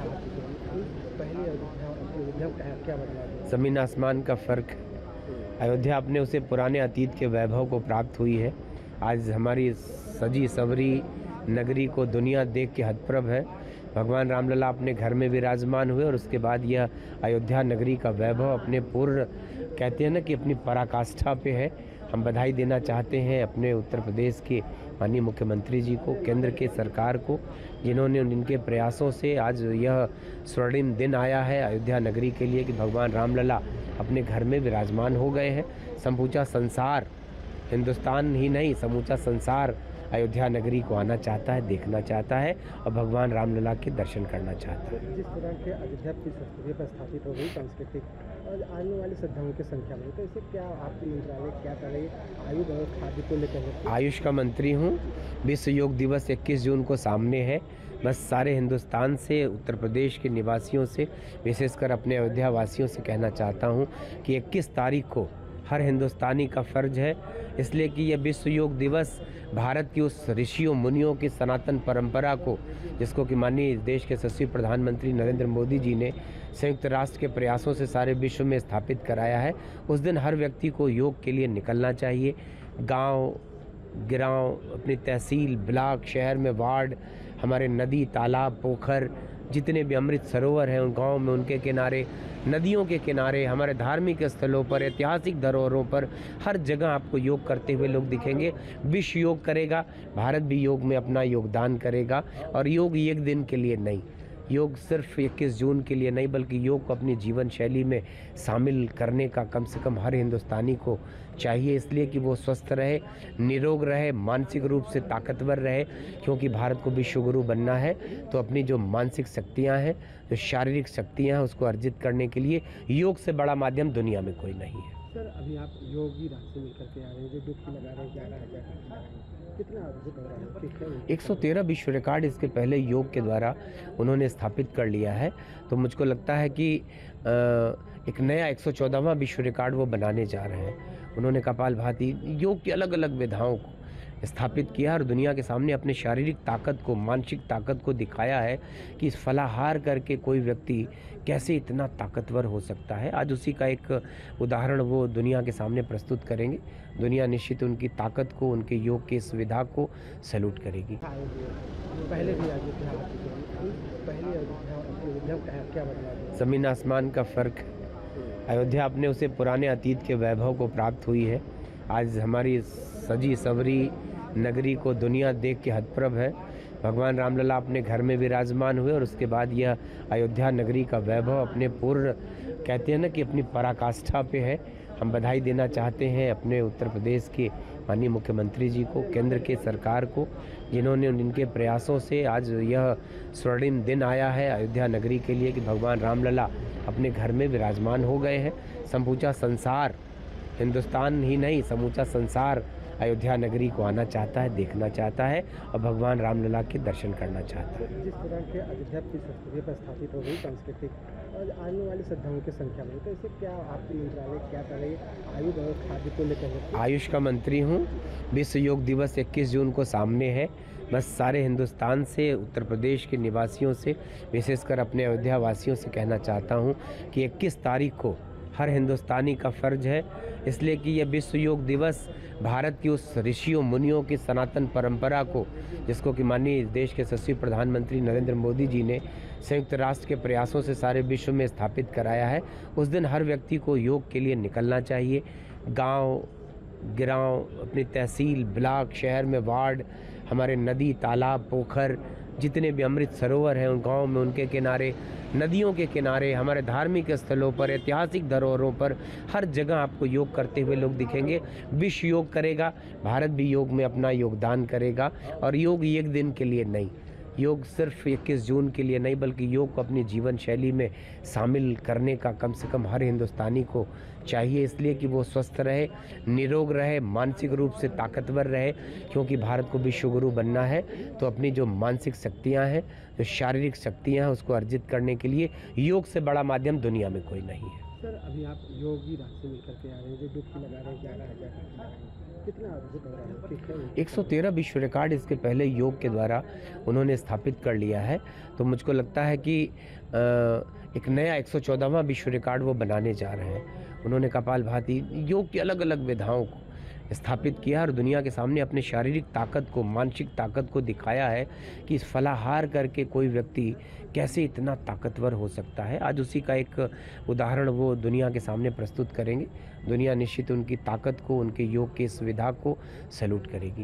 आ चुके हैं। पहले अयोध्या में क्या बदलाव हुआ? ज़मीन आसमान का फ़र्क। अयोध्या अपने उसे पुराने अतीत के वैभव को प्राप्त हुई है। आज हमारी सजी सवरी नगरी को दुनिया देख के हतप्रभ है। भगवान रामलला अपने घर में विराजमान हुए और उसके बाद यह अयोध्या नगरी का वैभव अपने पूर्ण, कहते हैं ना कि अपनी पराकाष्ठा पे है। हम बधाई देना चाहते हैं अपने उत्तर प्रदेश के माननीय मुख्यमंत्री जी को, केंद्र के सरकार को, जिन्होंने इनके प्रयासों से आज यह स्वर्णिम दिन आया है अयोध्या नगरी के लिए कि भगवान रामलला अपने घर में विराजमान हो गए हैं। समूचा संसार, हिंदुस्तान ही नहीं समूचा संसार अयोध्या नगरी को आना चाहता है, देखना चाहता है और भगवान रामलला के दर्शन करना चाहता है। जिस तरह के अयोध्या की संस्कृति पर स्थापित हो गई सांस्कृतिक और आने वाले श्रद्धालुओं की संख्या में, तो इसे क्या आपके मंत्रालय क्या कर रही है? आयुष और खाद्य को लेकर आयुष का मंत्री हूँ। विश्व योग दिवस 21 जून को सामने है। बस सारे हिंदुस्तान से, उत्तर प्रदेश के निवासियों से, विशेषकर अपने अयोध्या वासियों से कहना चाहता हूँ कि 21 तारीख को हर हिंदुस्तानी का फ़र्ज है, इसलिए कि यह विश्व योग दिवस भारत की उस ऋषियों मुनियों की सनातन परंपरा को, जिसको कि माननीय देश के यशस्वी प्रधानमंत्री नरेंद्र मोदी जी ने संयुक्त राष्ट्र के प्रयासों से सारे विश्व में स्थापित कराया है। उस दिन हर व्यक्ति को योग के लिए निकलना चाहिए। गांव गिरांव, अपनी तहसील, ब्लॉक, शहर में वार्ड, हमारे नदी, तालाब, पोखर, जितने भी अमृत सरोवर हैं उन गाँव में, उनके किनारे, नदियों के किनारे, हमारे धार्मिक स्थलों पर, ऐतिहासिक धरोहरों पर, हर जगह आपको योग करते हुए लोग दिखेंगे। विश्व योग करेगा, भारत भी योग में अपना योगदान करेगा। और योग एक दिन के लिए नहीं, योग सिर्फ 21 जून के लिए नहीं, बल्कि योग को अपनी जीवन शैली में शामिल करने का कम से कम हर हिंदुस्तानी को चाहिए, इसलिए कि वो स्वस्थ रहे, निरोग रहे, मानसिक रूप से ताकतवर रहे। क्योंकि भारत को विश्व गुरु बनना है, तो अपनी जो मानसिक शक्तियाँ हैं, जो शारीरिक शक्तियाँ हैं, उसको अर्जित करने के लिए योग से बड़ा माध्यम दुनिया में कोई नहीं है। सर, अभी आप योगी राज से मिलकर के आ रहे हैं, जो डुबकी लगा रहे हैं, 11,000 कितना अद्भुत हो रहा है। 113 विश्व रिकॉर्ड इसके पहले योग के द्वारा उन्होंने स्थापित कर लिया है। तो मुझको लगता है कि एक नया 114वां विश्व रिकॉर्ड वो बनाने जा रहे हैं। उन्होंने कपालभाति, योग की अलग अलग विधाओं को स्थापित किया और दुनिया के सामने अपने शारीरिक ताकत को, मानसिक ताकत को दिखाया है कि इस फलाहार करके कोई व्यक्ति कैसे इतना ताकतवर हो सकता है। आज उसी का एक उदाहरण वो दुनिया के सामने प्रस्तुत करेंगे। दुनिया निश्चित उनकी ताकत को, उनके योग की इस विधा को सैल्यूट करेगी। पहले भी अयोध्या आ चुके हैं। पहले अयोध्या में क्या बदलाव हुआ? ज़मीन आसमान का फ़र्क। अयोध्या अपने उसे पुराने अतीत के वैभव को प्राप्त हुई है। आज हमारी सजी सवरी नगरी को दुनिया देख के हतप्रभ है। भगवान रामलला अपने घर में विराजमान हुए और उसके बाद यह अयोध्या नगरी का वैभव अपने पूर्ण, कहते हैं ना कि अपनी पराकाष्ठा पे है। हम बधाई देना चाहते हैं अपने उत्तर प्रदेश के माननीय मुख्यमंत्री जी को, केंद्र के सरकार को, जिन्होंने इनके प्रयासों से आज यह स्वर्णिम दिन आया है अयोध्या नगरी के लिए कि भगवान रामलला अपने घर में विराजमान हो गए हैं। समूचा संसार, हिंदुस्तान ही नहीं समूचा संसार अयोध्या नगरी को आना चाहता है, देखना चाहता है और भगवान रामलला के दर्शन करना चाहता है। जिस तरह के अयोध्या की संस्कृति पर स्थापित हो गई सांस्कृतिक और आने वाले श्रद्धालुओं की संख्या में, तो इसे क्या आपके मंत्रालय क्या कर रही है? आयुष और खाद्य को लेकर आयुष का मंत्री हूँ। विश्व योग दिवस 21 जून को सामने है। बस सारे हिंदुस्तान से, उत्तर प्रदेश के निवासियों से, विशेषकर अपने अयोध्या वासियों से कहना चाहता हूँ कि 21 तारीख को हर हिंदुस्तानी का फ़र्ज है, इसलिए कि यह विश्व योग दिवस भारत की उस ऋषियों मुनियों की सनातन परंपरा को, जिसको कि माननीय देश के यशस्वी प्रधानमंत्री नरेंद्र मोदी जी ने संयुक्त राष्ट्र के प्रयासों से सारे विश्व में स्थापित कराया है। उस दिन हर व्यक्ति को योग के लिए निकलना चाहिए। गांव गिरांव, अपनी तहसील, ब्लॉक, शहर में वार्ड, हमारे नदी, तालाब, पोखर, जितने भी अमृत सरोवर हैं उन गाँव में, उनके किनारे, नदियों के किनारे, हमारे धार्मिक स्थलों पर, ऐतिहासिक धरोहरों पर, हर जगह आपको योग करते हुए लोग दिखेंगे। विश्व योग करेगा, भारत भी योग में अपना योगदान करेगा। और योग एक दिन के लिए नहीं, योग सिर्फ 21 जून के लिए नहीं, बल्कि योग को अपनी जीवन शैली में शामिल करने का कम से कम हर हिंदुस्तानी को चाहिए, इसलिए कि वो स्वस्थ रहे, निरोग रहे, मानसिक रूप से ताकतवर रहे। क्योंकि भारत को विश्व गुरु बनना है, तो अपनी जो मानसिक शक्तियाँ हैं, जो शारीरिक शक्तियाँ हैं, उसको अर्जित करने के लिए योग से बड़ा माध्यम दुनिया में कोई नहीं है। सर अभी आप योगी राज से मिलकर के आ रहे हैं, जो डुबकी लगा रहे हैं 11,000 डुबकी लगा रहे हैं, कितना अद्भुत हो रहा है, ठीक है। 113 विश्व रिकॉर्ड इसके पहले योग के द्वारा उन्होंने स्थापित कर लिया है। तो मुझको लगता है कि एक नया 114वां विश्व रिकॉर्ड वो बनाने जा रहे हैं। उन्होंने कपालभाति योग की अलग अलग विधाओं को स्थापित किया और दुनिया के सामने अपने शारीरिक ताकत को, मानसिक ताकत को दिखाया है कि इस फलाहार करके कोई व्यक्ति कैसे इतना ताकतवर हो सकता है। आज उसी का एक उदाहरण वो दुनिया के सामने प्रस्तुत करेंगे। दुनिया निश्चित उनकी ताकत को, उनके योग की इस विधा को सैल्यूट करेगी।